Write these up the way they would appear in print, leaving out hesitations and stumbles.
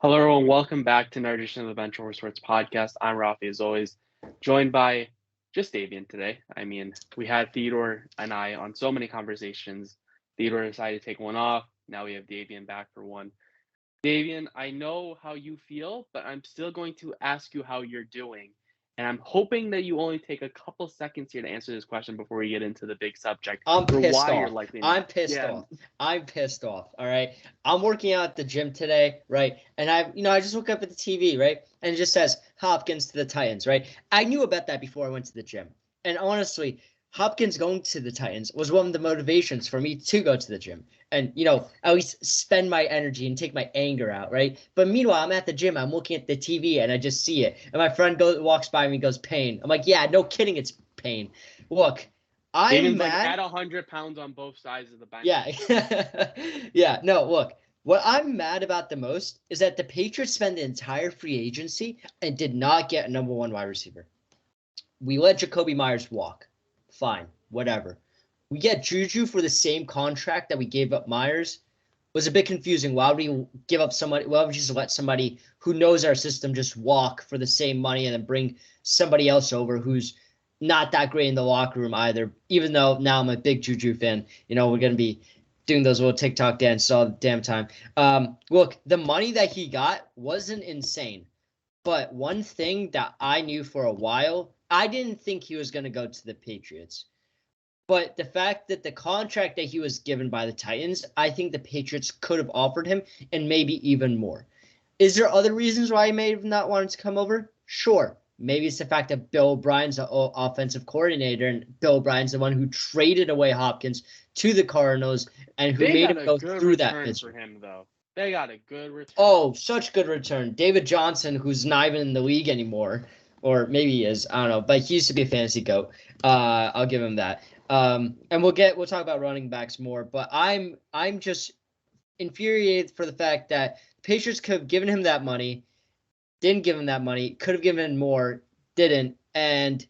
Hello, everyone. Welcome back to another edition of the Benchwarmer Sports Podcast. I'm Raffi, as always, joined by just Davian today. I mean, we had Theodore and I on so many conversations. Theodore decided to take one off. Now we have Davian back for one. Davian, I know how you feel, but I'm still going to ask you how you're doing. And I'm hoping that you only take a couple seconds here to answer this question before we get into the big subject I'm for pissed why you're off. likely I'm not. pissed Yeah, off. I'm pissed off. All right. I'm working out at the gym today, right? And I just woke up at the TV, right? And it just says Hopkins to the Titans, right? I knew about that before I went to the gym. And honestly, Hopkins going to the Titans was one of the motivations for me to go to the gym and, at least spend my energy and take my anger out, right? But meanwhile, I'm at the gym, I'm looking at the TV and I just see it. And my friend walks by me and goes, pain. I'm like, yeah, no kidding, it's pain. Look, I'm Davian's like at mad. 100 pounds on both sides of the bench. Yeah. Yeah. No, look, what I'm mad about the most is that the Patriots spent the entire free agency and did not get a number one wide receiver. We let Jacoby Myers walk. Fine. Whatever. We get Juju for the same contract that we gave up Myers. Was a bit confusing. Why would we give up somebody? Why would we just let somebody who knows our system just walk for the same money and then bring somebody else over who's not that great in the locker room either? Even though now I'm a big Juju fan, we're gonna be doing those little TikTok dances all the damn time. Look, the money that he got wasn't insane, but one thing that I knew for a while, I didn't think he was gonna go to the Patriots. But the fact that the contract that he was given by the Titans, I think the Patriots could have offered him and maybe even more. Is there other reasons why he may have not wanted to come over? Sure. Maybe it's the fact that Bill O'Brien's the offensive coordinator, and Bill O'Brien's the one who traded away Hopkins to the Cardinals and who They made got him a go good through that return for misery. him, though. They got a good return. Oh, such good return. David Johnson, who's not even in the league anymore, or maybe he is, I don't know, but he used to be a fantasy goat. I'll give him that. And we'll talk about running backs more, but I'm just infuriated for the fact that the Patriots could have given him that money, didn't give him that money, could have given him more, didn't, and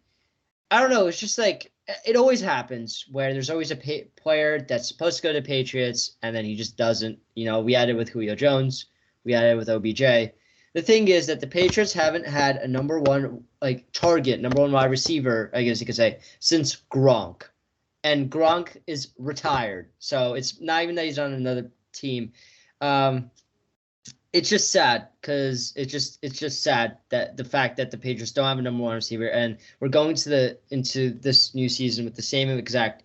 I don't know. It's just like it always happens where there's always a player that's supposed to go to Patriots and then he just doesn't. We had it with Julio Jones, we had it with OBJ. The thing is that the Patriots haven't had a number one target, number one wide receiver, I guess you could say, since Gronk, and Gronk is retired, so it's not even that he's on another team. It's just sad because it's just sad that the fact that the Patriots don't have a number one receiver, and we're going into this new season with the same exact,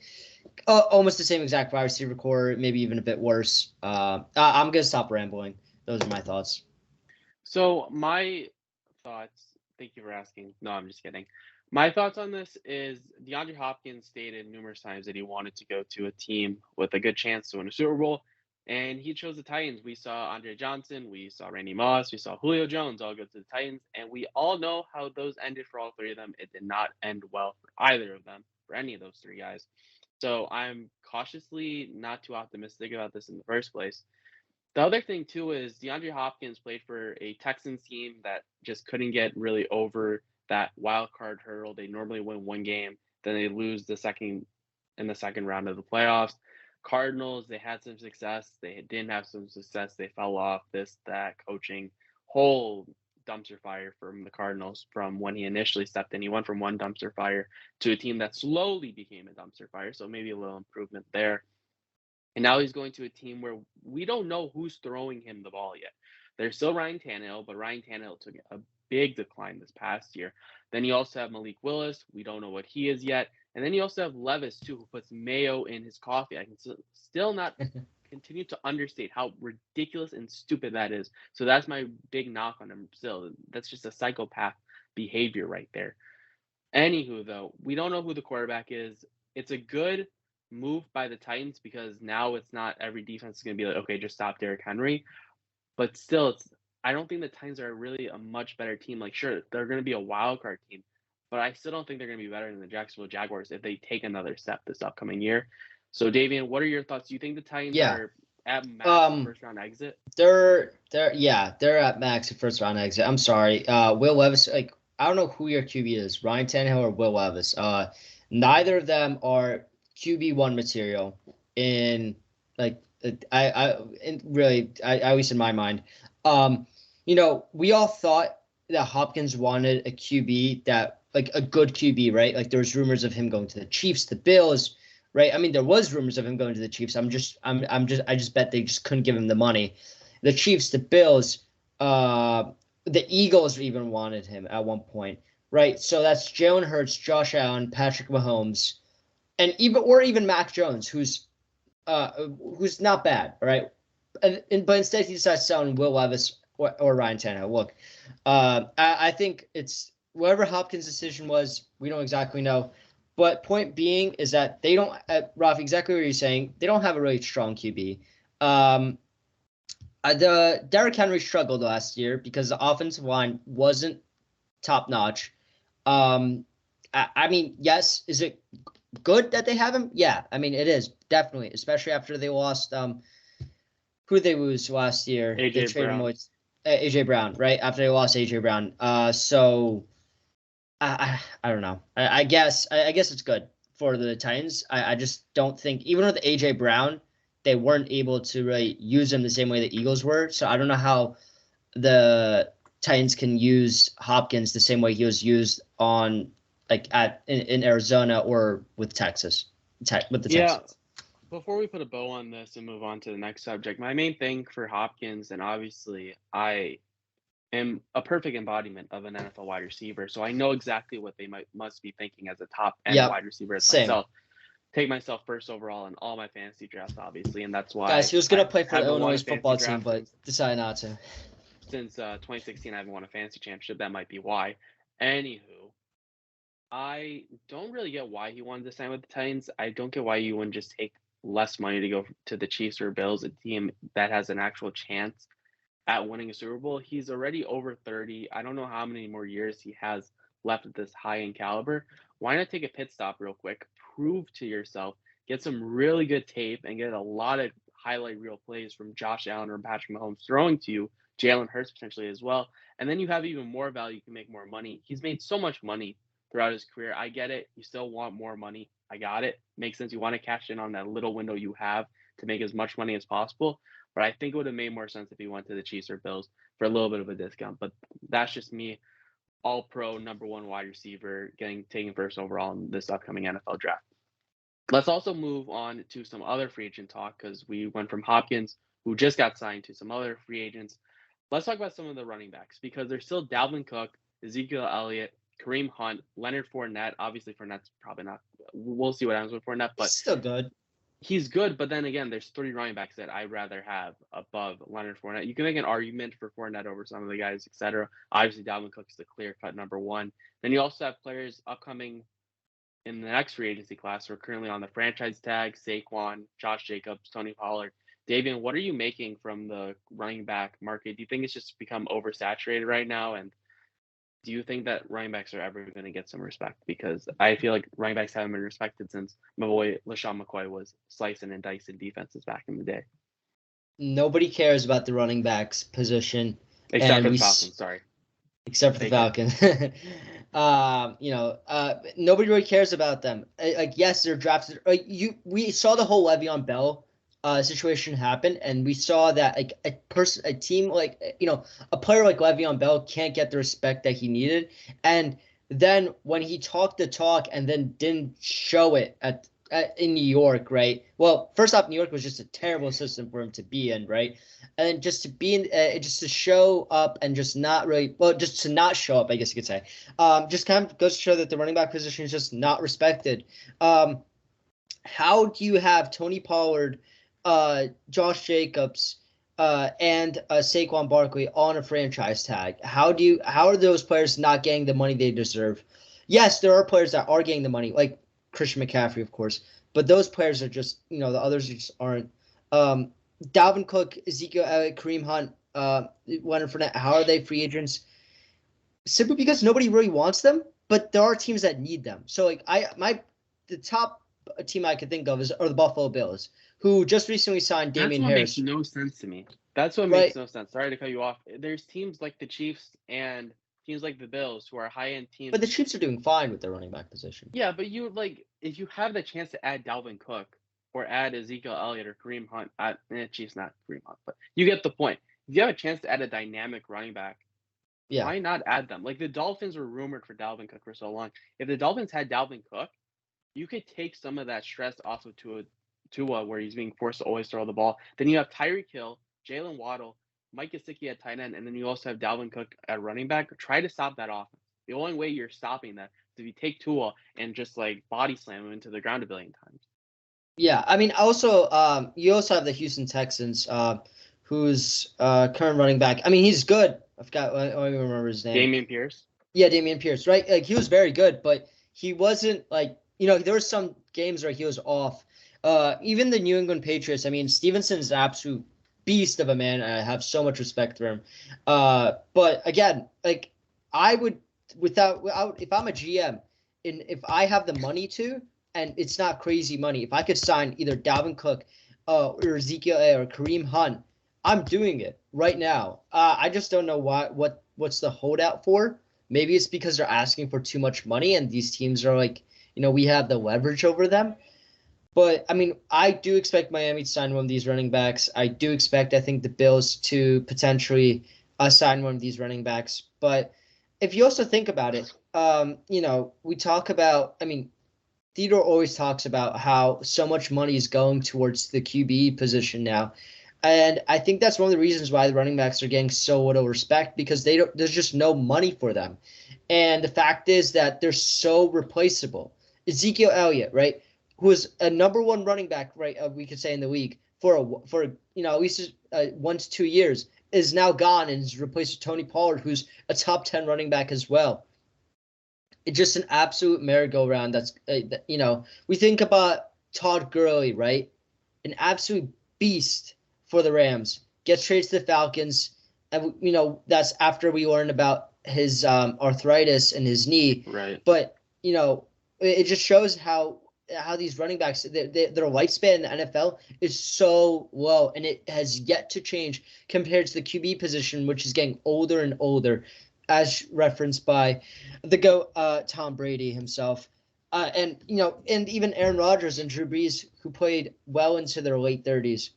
almost the same exact wide receiver core, maybe even a bit worse. I'm gonna stop rambling. Those are my thoughts. So my thoughts, thank you for asking. No, I'm just kidding. My thoughts on this is DeAndre Hopkins stated numerous times that he wanted to go to a team with a good chance to win a Super Bowl, and he chose the Titans. We saw Andre Johnson, we saw Randy Moss, we saw Julio Jones all go to the Titans, and we all know how those ended for all three of them. It did not end well for either of them, for any of those three guys. So I'm cautiously not too optimistic about this in the first place. The other thing too is DeAndre Hopkins played for a Texans team that just couldn't get really over that wild card hurdle. They normally win one game, then they lose in the second round of the playoffs. Cardinals, they had some success. They didn't have some success. They fell off this, that coaching whole dumpster fire from the Cardinals from when he initially stepped in. He went from one dumpster fire to a team that slowly became a dumpster fire. So maybe a little improvement there. And now he's going to a team where we don't know who's throwing him the ball yet. There's still Ryan Tannehill, but Ryan Tannehill took a big decline this past year. Then you also have Malik Willis. We don't know what he is yet. And then you also have Levis, too, who puts mayo in his coffee. I can still not continue to understate how ridiculous and stupid that is. So that's my big knock on him still. That's just a psychopath behavior right there. Anywho, though, we don't know who the quarterback is. It's a good move by the Titans because now it's not every defense is going to be like, okay, just stop Derrick Henry. But still, I don't think the Titans are really a much better team. Like, sure, they're going to be a wild card team, but I still don't think they're going to be better than the Jacksonville Jaguars if they take another step this upcoming year. So, Davian, what are your thoughts? Do you think the Titans Yeah. are at max first round exit? They're at max first round exit. I'm sorry. Will Levis, I don't know who your QB is, Ryan Tannehill or Will Levis. Neither of them are QB1 material in at least in my mind. we all thought that Hopkins wanted a QB that, like, a good QB, right? Like, there was rumors of him going to the Chiefs, the Bills, right? I mean, there was rumors of him going to the Chiefs. I just bet they just couldn't give him the money. The Chiefs, the Bills, the Eagles even wanted him at one point, right? So that's Jalen Hurts, Josh Allen, Patrick Mahomes, and even Mac Jones, who's not bad, right? But instead he decides to sell Will Levis or Ryan Tannehill. Look, I think it's whatever Hopkins' decision was. We don't exactly know, but point being is that they don't. Ralph, exactly what you're saying. They don't have a really strong QB. The Derrick Henry struggled last year because the offensive line wasn't top notch. I mean, yes, is it good that they have him? Yeah, I mean, it is definitely, especially after they lost. Who did they lose last year? AJ Brown. AJ Brown, right? After they lost AJ Brown. So I don't know. I guess it's good for the Titans. I just don't think, even with AJ Brown, they weren't able to really use him the same way the Eagles were. So I don't know how the Titans can use Hopkins the same way he was used on, like, in Arizona or with Texas. With the Texans. Before we put a bow on this and move on to the next subject, my main thing for Hopkins, and obviously I am a perfect embodiment of an NFL wide receiver, so I know exactly what they must be thinking as a top end wide receiver as myself. Take myself first overall in all my fantasy drafts, obviously, and that's why. Guys, he was gonna play for the Illinois football team, but decided not to. Since 2016, I haven't won a fantasy championship. That might be why. Anywho, I don't really get why he wanted to sign with the Titans. I don't get why you wouldn't just take less money to go to the Chiefs or Bills, a team that has an actual chance at winning a Super Bowl. He's already over 30. I don't know how many more years he has left at this high-end caliber. Why not take a pit stop real quick, prove to yourself, get some really good tape, and get a lot of highlight reel plays from Josh Allen or Patrick Mahomes throwing to you, Jalen Hurts potentially as well, and then you have even more value. You can make more money. He's made so much money throughout his career. I get it. You still want more money. I got it. Makes sense. You want to cash in on that little window you have to make as much money as possible. But I think it would have made more sense if he went to the Chiefs or Bills for a little bit of a discount. But that's just me. All pro number one wide receiver taken first overall in this upcoming NFL draft. Let's also move on to some other free agent talk, because we went from Hopkins, who just got signed, to some other free agents. Let's talk about some of the running backs, because there's still Dalvin Cook, Ezekiel Elliott, Kareem Hunt, Leonard Fournette. Obviously, Fournette's probably not. We'll see what happens with Fournette, but still good. He's good, but then again, there's 3 running backs that I'd rather have above Leonard Fournette. You can make an argument for Fournette over some of the guys, etc. Obviously, Dalvin Cook is the clear-cut number one. Then you also have players upcoming in the next free agency class who are currently on the franchise tag: Saquon, Josh Jacobs, Tony Pollard. Davian, what are you making from the running back market? Do you think it's just become oversaturated right now? And do you think that running backs are ever going to get some respect? Because I feel like running backs haven't been respected since my boy LaShawn McCoy was slicing and dicing defenses back in the day. Nobody cares about the running backs position. Except for the Falcons, sorry. Except for the Falcons. Nobody really cares about them. Like, yes, they're drafted. We saw the whole Le'Veon Bell situation happen, and we saw that, like, a team like, a player like Le'Veon Bell can't get the respect that he needed, and then when he talked the talk and then didn't show it in New York, right? Well, first off, New York was just a terrible system for him to be in, right? And then just to be in, just to show up and just not really, well, just to not show up, I guess you could say, just kind of goes to show that the running back position is just not respected. How do you have Tony Pollard, Josh Jacobs, and Saquon Barkley on a franchise tag? How are those players not getting the money they deserve? Yes, there are players that are getting the money, like Christian McCaffrey, of course, but those players are just, the others just aren't. Dalvin Cook, Ezekiel Elliott, Kareem Hunt, Leonard Fournette, how are they free agents? Simply because nobody really wants them, but there are teams that need them. So, like, the top team I could think of are the Buffalo Bills, who just recently signed Damian Harris. That's what makes no sense to me. That's what makes no sense. Sorry to cut you off. There's teams like the Chiefs and teams like the Bills who are high-end teams. But the Chiefs are doing fine with their running back position. Yeah, but if you have the chance to add Dalvin Cook or add Ezekiel Elliott or Kareem Hunt, Chiefs not Kareem Hunt, but you get the point. if you have a chance to add a dynamic running back, Yeah. why not add them? Like the Dolphins were rumored for Dalvin Cook for so long. If the Dolphins had Dalvin Cook, you could take some of that stress off of Tua, where he's being forced to always throw the ball. Then you have Tyreek Hill, Jalen Waddle, Mike Gesicki at tight end, and then you also have Dalvin Cook at running back. Try to stop that offense. The only way you're stopping that is if you take Tua and just like body slam him into the ground a billion times. Yeah, I mean, also, you also have the Houston Texans, whose current running back. I mean, he's good. I don't even remember his name. Dameon Pierce. Yeah, Dameon Pierce, right? Like he was very good, but he wasn't like there were some games where he was off. Even the New England Patriots. I mean, Stevenson's an absolute beast of a man. I have so much respect for him. But again, like I would without if I'm a GM and if I have the money to, and it's not crazy money, if I could sign either Dalvin Cook, or Ezekiel or Kareem Hunt, I'm doing it right now. I just don't know what's the holdout for. Maybe it's because they're asking for too much money and these teams are like, we have the leverage over them. But, I mean, I do expect Miami to sign one of these running backs. I do expect, I think, the Bills to potentially sign one of these running backs. But if you also think about it, we talk about, I mean, Theodore always talks about how so much money is going towards the QB position now. And I think that's one of the reasons why the running backs are getting so little respect, because there's just no money for them. And the fact is that they're so replaceable. Ezekiel Elliott, right, who was a number one running back, right, we could say in the league for at least 1 to 2 years, is now gone and is replaced with Tony Pollard, who's a top 10 running back as well. It's just an absolute merry-go-round. That's we think about Todd Gurley, right, an absolute beast for the Rams, gets traded to the Falcons, and that's after we learned about his arthritis in his knee. Right. But it just shows how these running backs, their lifespan in the NFL is so low, and it has yet to change compared to the QB position, which is getting older and older, as referenced by the GOAT Tom Brady himself. And even Aaron Rodgers and Drew Brees, who played well into their late 30s.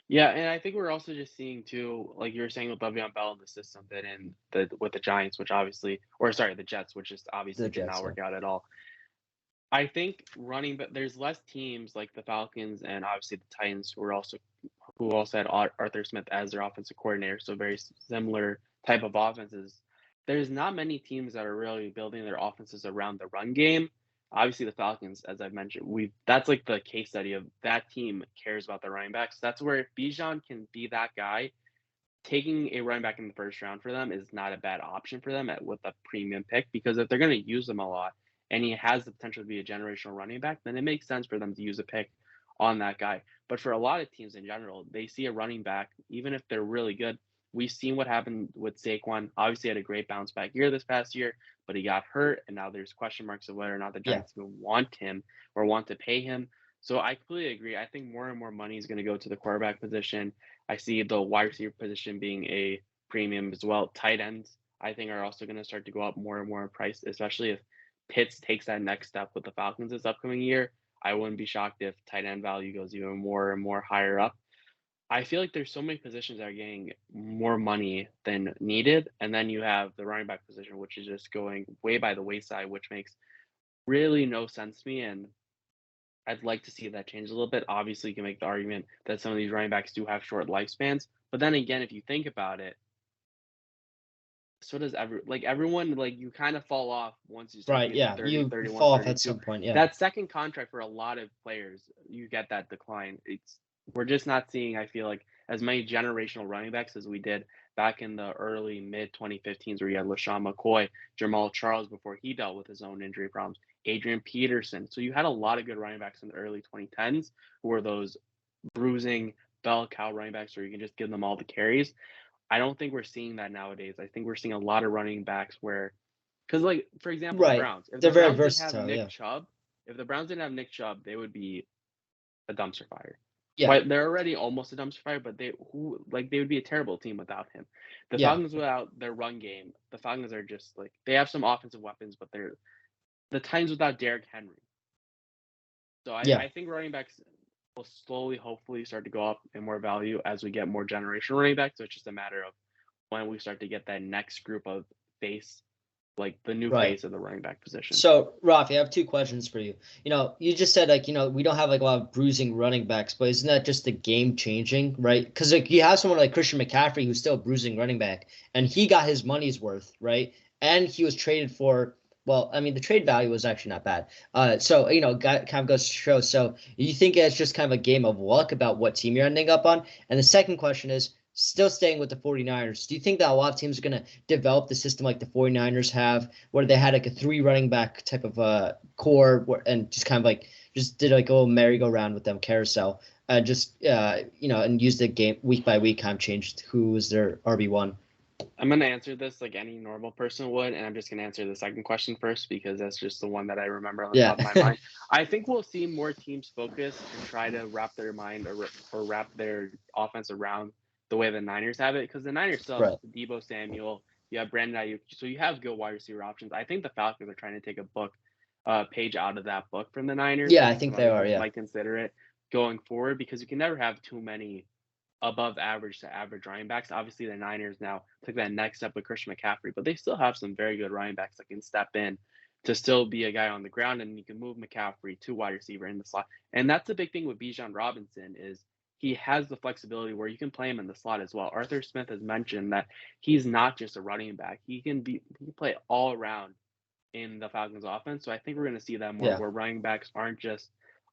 Yeah, and I think we're also just seeing too, like you were saying with Le'Veon Bell in the system, that with the Giants, which obviously, or sorry, the Jets, which just obviously did not work out at all. I think but there's less teams like the Falcons and obviously the Titans who also had Arthur Smith as their offensive coordinator, so very similar type of offenses. There's not many teams that are really building their offenses around the run game. Obviously, the Falcons, as I've mentioned, that's like the case study of that team cares about the running backs. That's where if Bijan can be that guy, taking a running back in the first round for them is not a bad option for them with a premium pick, because if they're going to use them a lot and he has the potential to be a generational running back, then it makes sense for them to use a pick on that guy. But for a lot of teams in general, they see a running back, even if they're really good. We've seen what happened with Saquon. Obviously, had a great bounce back year this past year, but he got hurt, and now there's question marks of whether or not the Giants even want him or want to pay him. So I completely agree. I think more and more money is going to go to the quarterback position. I see the wide receiver position being a premium as well. Tight ends, I think, are also going to start to go up more and more in price, especially if Pitts takes that next step with the Falcons this upcoming year. I wouldn't be shocked if tight end value goes even more and more higher up. I feel like there's so many positions that are getting more money than needed. And then you have the running back position, which is just going way by the wayside, which makes really no sense to me. And I'd like to see that change a little bit. Obviously, you can make the argument that some of these running backs do have short lifespans. But then again, if you think about it, so does everyone, like you kind of fall off once you start to get 30, you 31, fall 32. off at some point. Yeah. That second contract for a lot of players, you get that decline. We're just not seeing, I feel like, as many generational running backs as we did back in the early mid 2015s, where you had LaShawn McCoy, Jamal Charles before he dealt with his own injury problems, Adrian Peterson. So you had a lot of good running backs in the early 2010s who were those bruising bell cow running backs where you can just give them all the carries. I don't think we're seeing that nowadays. I think we're seeing a lot of running backs because like, for example, the Browns, if they're the very Browns versatile. didn't have Nick Chubb, if the Browns didn't have Nick Chubb, they would be a dumpster fire. Yeah. But they're already almost a dumpster fire, but they would be a terrible team without him. The Falcons without their run game, the Falcons are just like, they have some offensive weapons, but they're the Titans without Derrick Henry. So I think running backs, will slowly, hopefully, start to go up in more value as we get more generational running backs. So it's just a matter of when we start to get that next group of face, like the new Right. face of the running back position. So, Rafi, I have two questions for you. You just said like, we don't have like a lot of bruising running backs, but isn't that just the game changing, right? Because like you have someone like Christian McCaffrey who's still a bruising running back, and he got his money's worth, right? And he was traded for. Well, I mean, the trade value was actually not bad. So kind of goes to show. So you think it's just kind of a game of luck about what team you're ending up on? And the second question is, still staying with the 49ers, do you think that a lot of teams are going to develop the system like the 49ers have, where they had like a 3 running back type of core and just kind of like just did like a little merry-go-round with them carousel, just and use the game week by week, kind of changed who was their RB1? I'm going to answer this like any normal person would, and I'm just going to answer the second question first because that's just the one that I remember on the top of my mind. I think we'll see more teams focus and try to wrap their mind or wrap their offense around the way the Niners have it, because the Niners still have Right. Deebo Samuel, you have Brandon Ayuk, so you have good wide receiver options. I think the Falcons are trying to take a page out of that book from the Niners. Yeah, I I think think some they other are. teams Yeah. might consider it going forward because you can never have too many above average to average running backs. Obviously, the Niners now took that next step with Christian McCaffrey, but they still have some very good running backs that can step in to still be a guy on the ground, and you can move McCaffrey to wide receiver in the slot. And that's the big thing with Bijan Robinson is he has the flexibility where you can play him in the slot as well. Arthur Smith has mentioned that he's not just a running back; he can play all around in the Falcons offense. So I think we're going to see that more Yeah. where running backs aren't just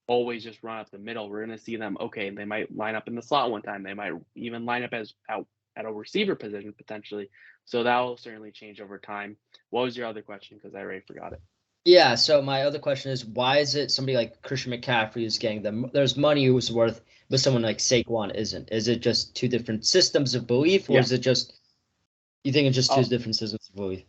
always just run up the middle. We're going to see them, okay, they might line up in the slot one time. They might even line up as out at a receiver position potentially. So that will certainly change over time. What was your other question? Because I already forgot it. Yeah, so my other question is, why is it somebody like Christian McCaffrey is getting them? There's money who's worth, but someone like Saquon isn't. Is it just two different systems of belief, or Yeah. is it just you think it's just two Oh, different systems of belief?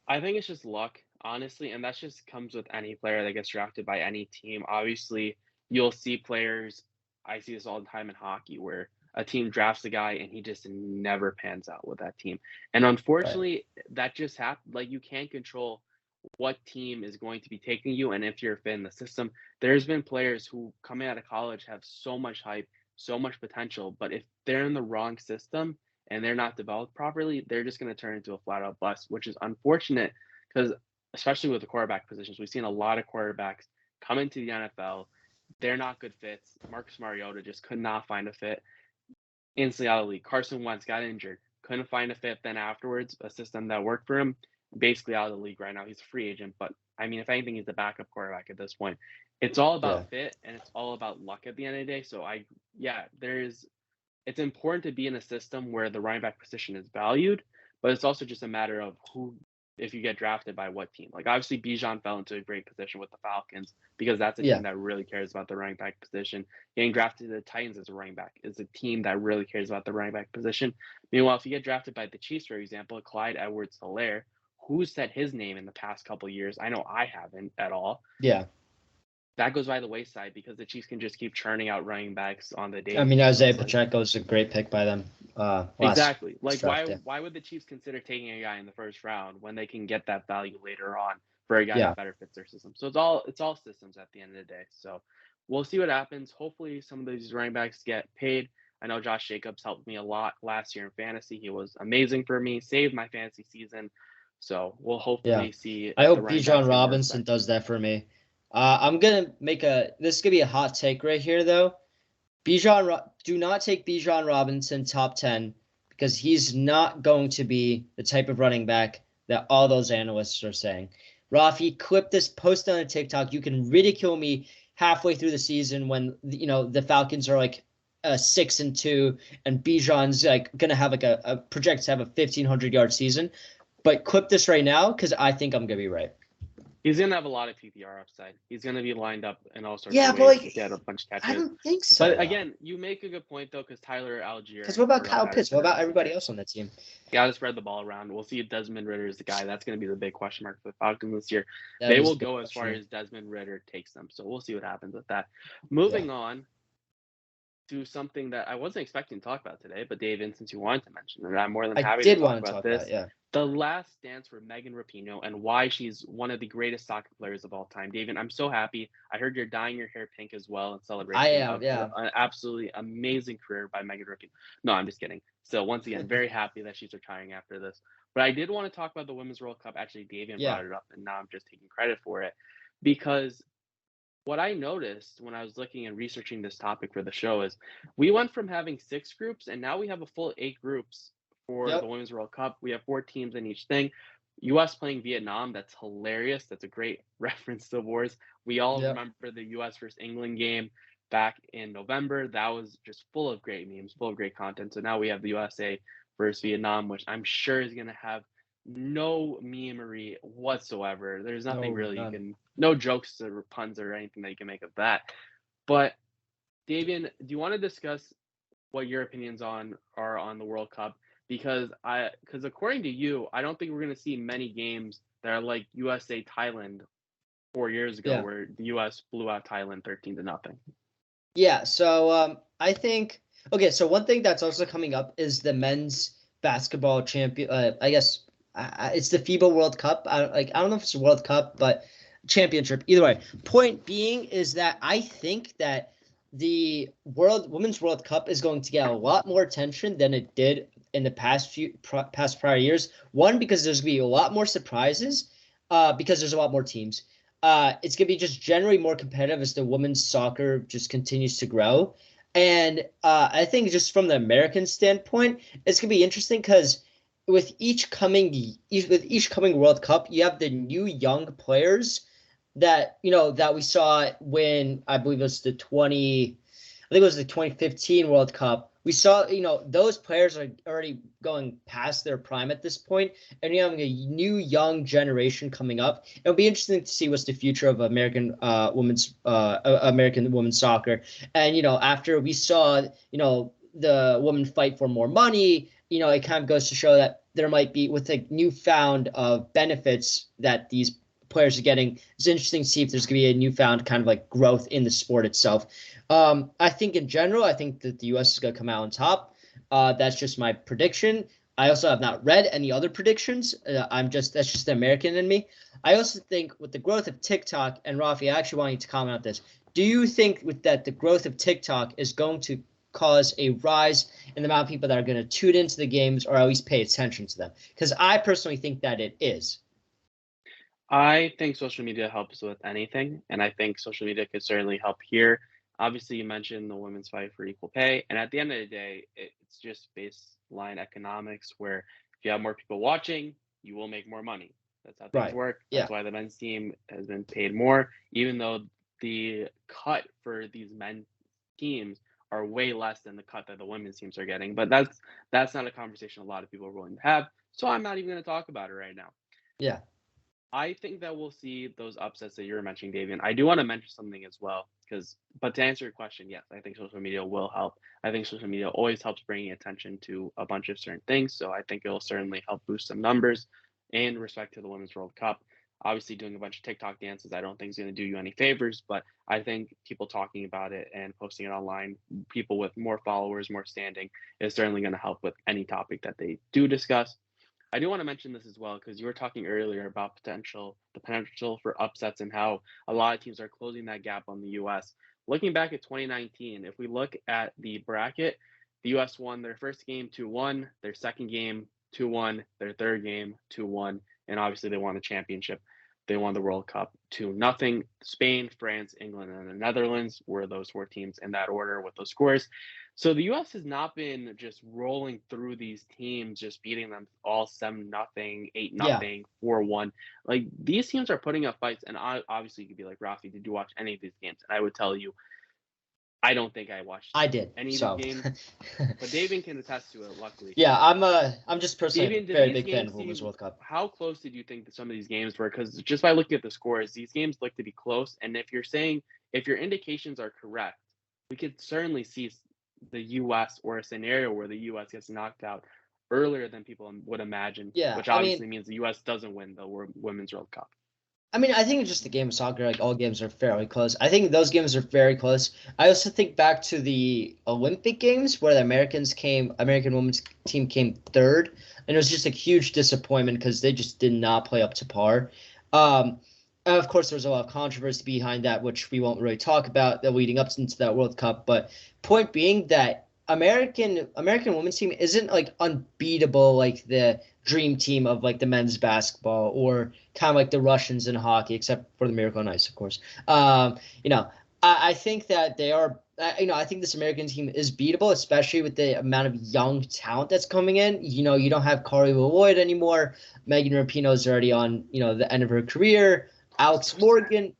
I think it's just luck, honestly, and that just comes with any player that gets drafted by any team. Obviously, you'll see players. I see this all the time in hockey where a team drafts a guy and he just never pans out with that team. And Right. unfortunately, that just happens. Like you can't control what team is going to be taking you and if you're a fit in the system. There's been players who coming out of college have so much hype, so much potential, but if they're in the wrong system and they're not developed properly, they're just going to turn into a flat out bust, which is unfortunate because especially with the quarterback positions, we've seen a lot of quarterbacks come into the NFL. They're not good fits. Marcus Mariota just could not find a fit. Instantly out of the league. Carson Wentz got injured, couldn't find a fit. Then afterwards, a system that worked for him, basically out of the league right now. He's a free agent, but I mean, if anything, he's the backup quarterback at this point. It's all Yeah. about fit and it's all about luck at the end of the day. So it's important to be in a system where the running back position is valued, but it's also just a matter of who, if you get drafted by what team. Like obviously, Bijan fell into a great position with the Falcons because that's a Yeah. team that really cares about the running back position. Getting drafted to the Titans as a running back is a team that really cares about the running back position. Meanwhile, if you get drafted by the Chiefs, for example, Clyde Edwards-Helaire, who's said his name in the past couple of years? I know I haven't at all. Yeah. That goes by the wayside because the Chiefs can just keep churning out running backs on the I daily. mean, So Isaiah it's like Pacheco is a great pick by them. exactly. Last Like draft. Yeah. why would the Chiefs consider taking a guy in the first round when they can get that value later on for a guy Yeah. that better fits their system? So it's all systems at the end of the day. So we'll see what happens. Hopefully some of these running backs get paid. I know Josh Jacobs helped me a lot last year in fantasy. He was amazing for me, saved my fantasy season. So we'll Yeah. hopefully see I the hope running Bijan backs get more Robinson respect. does that for me. I'm gonna make this is gonna be a hot take right here though. Do not take Bijan Robinson top 10 because he's not going to be the type of running back that all those analysts are saying. Rafi, clip this, post on a TikTok. You can ridicule me halfway through the season when the Falcons are like 6-2 and Bijan's like gonna have like a project to have a 1,500-yard season. But clip this right now because I think I'm gonna be right. He's gonna have a lot of PPR upside. He's gonna be lined up in all sorts Yeah, of but ways to like get a bunch of I catches. don't think so. But Though. again, you make a good point though, because Tyler Algier Because and what about Cordell Kyle Pitts? What Patterson are about gonna be everybody there. else on that team? Got to spread the ball around. We'll see if Desmond Ritter is the guy. That's going to be the big question mark for the Falcons this year. That They is will the big go as far question. as Desmond Ritter takes them. So we'll see what happens with that. Moving on to something that I wasn't expecting to talk about today, but David, since you wanted to mention it, I'm more than I happy to did talk want to about talk about this. it, yeah. The Last Dance for Megan Rapinoe and why she's one of the greatest soccer players of all time. David, I'm so happy. I heard you're dyeing your hair pink as well in I celebration am, of yeah. an absolutely amazing career by Megan Rapinoe. No, I'm just kidding. So once again, very happy that she's retiring after this. But I did want to talk about the Women's World Cup. Actually, Davian Yeah. brought it up, and now I'm just taking credit for it because what I noticed when I was looking and researching this topic for the show is we went from having 6 groups and now we have a full 8 groups for the Yep. Women's World Cup. We have 4 teams in each thing. US playing Vietnam, that's hilarious. That's a great reference to wars. We all Yep. remember the US versus England game back in November. That was just full of great memes, full of great content. So now we have the USA versus Vietnam, which I'm sure is going to have no memery whatsoever. There's nothing No, really you none. can, no jokes or puns or anything that you can make of that. But Davian, do you want to discuss what your opinions are on the World Cup? Because according to you, I don't think we're going to see many games that are like USA Thailand 4 years ago, Yeah. where the US blew out Thailand 13-0. Yeah, so I think okay. So one thing that's also coming up is the men's basketball champion. I guess it's the FIBA World Cup. I don't know if it's a World Cup, but championship. Either way, point being is that I think that the World Women's World Cup is going to get a lot more attention than it did in the past prior years. One, because there's going to be a lot more surprises, because there's a lot more teams. It's going to be just generally more competitive as the women's soccer just continues to grow. And I think just from the American standpoint, it's going to be interesting because with each coming World Cup, you have the new young players that we saw when I believe it was I think it was the 2015 World Cup. We saw, those players are already going past their prime at this point, and you're having a new young generation coming up. It'll be interesting to see what's the future of American women's soccer. And after we saw, the women fight for more money, it kind of goes to show that there might be with a newfound of benefits that these players are getting. It's interesting to see if there's going to be a newfound kind of like growth in the sport itself. I think in general, I think that the U.S. is going to come out on top. That's just my prediction. I also have not read any other predictions. That's just the American in me. I also think with the growth of TikTok, and Raffi, I actually want you to comment on this. Do you think that the growth of TikTok is going to cause a rise in the amount of people that are going to tune into the games or at least pay attention to them? Because I personally think that it is. I think social media helps with anything, and I think social media could certainly help here. Obviously, you mentioned the women's fight for equal pay, and at the end of the day, it's just baseline economics where if you have more people watching, you will make more money. That's how things Right. work. Yeah. That's why the men's team has been paid more, even though the cut for these men teams are way less than the cut that the women's teams are getting. But that's not a conversation a lot of people are willing to have. So I'm not even going to talk about it right now. Yeah. I think that we'll see those upsets that you were mentioning, Davian. I do want to mention something as well, but to answer your question, yes, I think social media will help. I think social media always helps bringing attention to a bunch of certain things, so I think it will certainly help boost some numbers. In respect to the Women's World Cup, obviously doing a bunch of TikTok dances, I don't think is going to do you any favors, but I think people talking about it and posting it online, people with more followers, more standing, is certainly going to help with any topic that they do discuss. I do want to mention this as well because you were talking earlier about the potential for upsets and how a lot of teams are closing that gap on the U.S. Looking back at 2019, if we look at the bracket, the U.S. won their first game 2-1, their second game 2-1, their third game 2-1, and obviously they won the championship. They won the World Cup 2-0. Spain, France, England, and the Netherlands were those 4 teams in that order with those scores. So the U.S. has not been just rolling through these teams, just beating them all 7-0, 8-0, Yeah. 4-1. Like these teams are putting up fights, and obviously you could be like, Raffi, did you watch any of these games? And I would tell you, I don't think I watched I did. any of So. these games, but Davian can attest to it. Luckily, Yeah, I'm just personally Davian, a did very these big fan games of Women's World Cup. how close did you think that some of these games were? Because just by looking at the scores, these games look to be close. And if your indications are correct, we could certainly see the U.S. or a scenario where the U.S. gets knocked out earlier than people would imagine, Yeah, which I mean, obviously means the U.S. doesn't win the Women's World Cup. I mean, I think it's just the game of soccer. Like all games are fairly close. I think those games are very close. I also think back to the Olympic Games where the American women's team came third, and it was just a huge disappointment because they just did not play up to par. And of course, there was a lot of controversy behind that, which we won't really talk about the leading up into that World Cup. But point being that American women's team isn't like unbeatable like the dream team of like the men's basketball or kind of like the Russians in hockey, except for the Miracle on Ice, of course. You know, I think that they are. I think this American team is beatable, especially with the amount of young talent that's coming in. You don't have Carly Lloyd anymore. Megan Rapinoe is already on, the end of her career. Alex Morgan,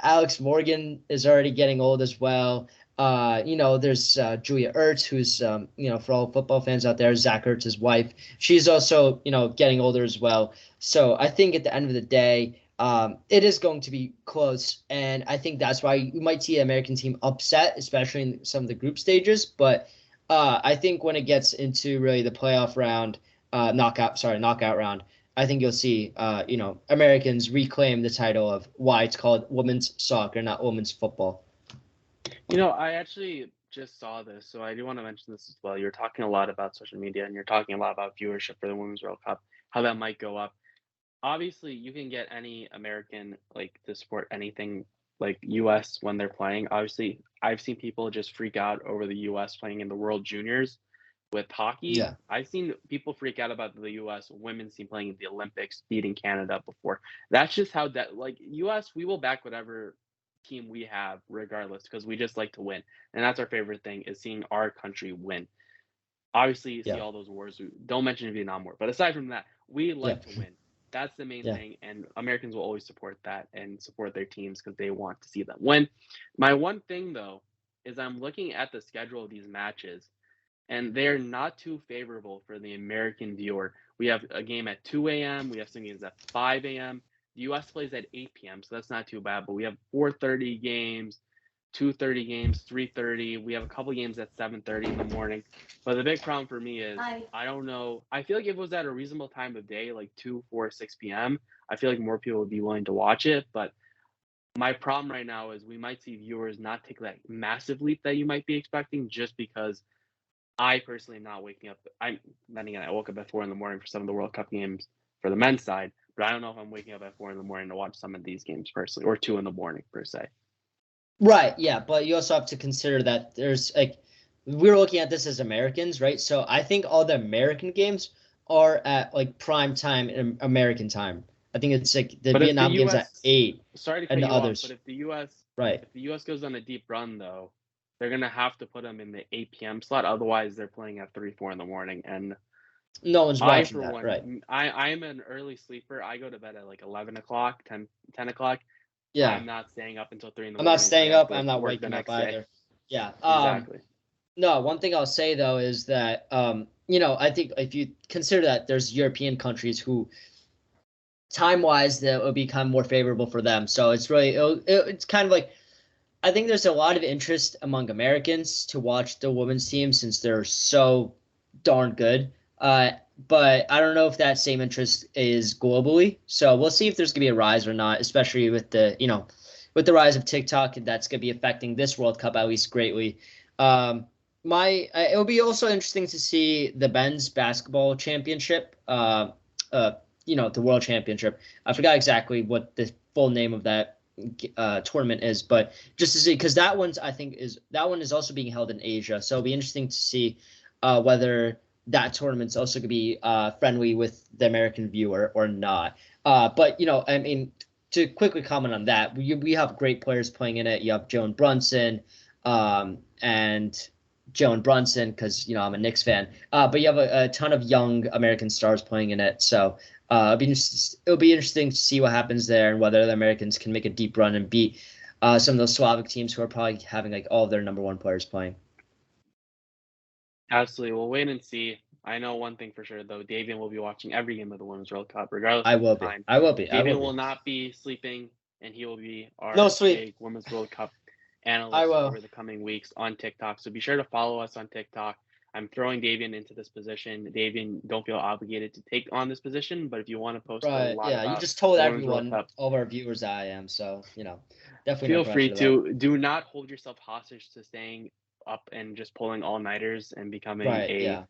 Alex Morgan is already getting old as well. There's Julia Ertz, who's, for all football fans out there, Zach Ertz's wife. She's also, getting older as well. So I think at the end of the day, it is going to be close. And I think that's why you might see an American team upset, especially in some of the group stages. But I think when it gets into really the playoff round, knockout round, I think you'll see, Americans reclaim the title of why it's called women's soccer, not women's football. I actually just saw this, so I do want to mention this as well. You're talking a lot about social media and you're talking a lot about viewership for the Women's World Cup, how that might go up. Obviously, you can get any American like to support anything like US when they're playing. Obviously, I've seen people just freak out over the US playing in the World Juniors with hockey. Yeah. I've seen people freak out about the US women's team playing in the Olympics, beating Canada before. That's just how that like US, we will back whatever team we have regardless because we just like to win. And that's our favorite thing is seeing our country win. Obviously, you see Yeah. all those wars. Don't mention the Vietnam War, but aside from that, we Yeah. like to win. That's the main Yeah. thing, and Americans will always support that and support their teams because they want to see them win. My one thing though is I'm looking at the schedule of these matches, and they're not too favorable for the American viewer. We have a game at 2 a.m. We have some games at 5 a.m. The U.S. plays at 8 p.m., so that's not too bad. But we have 4:30 games, 2:30 games, 3:30. We have a couple games at 7:30 in the morning. But the big problem for me is I don't know. I feel like if it was at a reasonable time of day, like 2, 4, 6 p.m., I feel like more people would be willing to watch it. But my problem right now is we might see viewers not take that massive leap that you might be expecting just because I personally am not waking up. Then again, I woke up at 4 in the morning for some of the World Cup games for the men's side, but I don't know if I'm waking up at 4 in the morning to watch some of these games personally, or 2 in the morning per se. Right, yeah, but you also have to consider that there's like we're looking at this as Americans, right? So I think all the American games are at like prime time in American time. I think it's like the But if the Vietnam game's at U.S. 8 Sorry to and cut the you off, but others. if the U.S. Right. if the U.S. goes on a deep run though, they're gonna have to put them in the 8 p.m. slot. Otherwise, they're playing at 3, 4 in the morning. And No one's I, watching for that, one, right? I'm an early sleeper. I go to bed at like 11 o'clock, 10 o'clock. Yeah. I'm not staying up until 3 in the I'm not morning because I staying have up, to I'm not work the waking up next day. either. Yeah. Exactly. No, one thing I'll say though is that I think if you consider that there's European countries who time-wise that will become more favorable for them. So it's really it's kind of like I think there's a lot of interest among Americans to watch the women's team since they're so darn good. But I don't know if that same interest is globally. So we'll see if there's gonna be a rise or not, especially with the rise of TikTok. That's gonna be affecting this World Cup at least greatly. It'll be also interesting to see the men's basketball championship. The World Championship. I forgot exactly what the full name of that tournament is, but just to see because that one is also being held in Asia, so it'll be interesting to see whether that tournament's also going to be friendly with the American viewer or not. But I mean, to quickly comment on that, we have great players playing in it. You have Joan Brunson, and Joan Brunson because I'm a Knicks fan. But you have a ton of young American stars playing in it, so it'll be interesting to see what happens there and whether the Americans can make a deep run and beat some of those Slavic teams who are probably having like all of their number one players playing. Absolutely. We'll wait and see. I know one thing for sure, though. Davian will be watching every game of the Women's World Cup, regardless I of the will be. time. I will be. I will Davian be. will not be sleeping, and he will be No our sleep. big Women's World Cup I analyst will. over the coming weeks on TikTok. So be sure to follow us on TikTok. I'm throwing Davian into this position. Davian, don't feel obligated to take on this position, but if you want to post a Right. lot Yeah. You about just told the Women's World everyone, Cup, all of our viewers, that I am. So, definitely no feel pressure free to that. to. Do not hold yourself hostage to staying up and just pulling all-nighters and becoming Right. Yeah.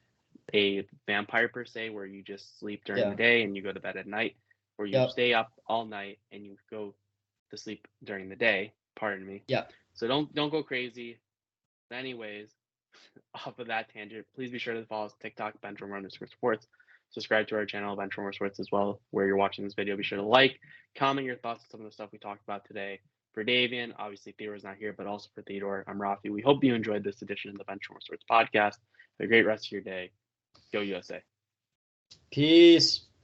a vampire per se, where you just sleep during the Yeah. day and you go to bed at night, or you Yep. stay up all night and you go to sleep during the day. Pardon me. Yep. So don't go crazy. Anyways, off of that tangent, please be sure to follow us on TikTok, Benchwarmer_sports. Subscribe to our channel, Benchwarmer Sports, as well, where you're watching this video. Be sure to like, comment your thoughts on some of the stuff we talked about today. For Davian, obviously Theodore's not here, but also for Theodore, I'm Raffi. We hope you enjoyed this edition of the Benchwarmer Sports podcast. Have a great rest of your day. Go USA. Peace.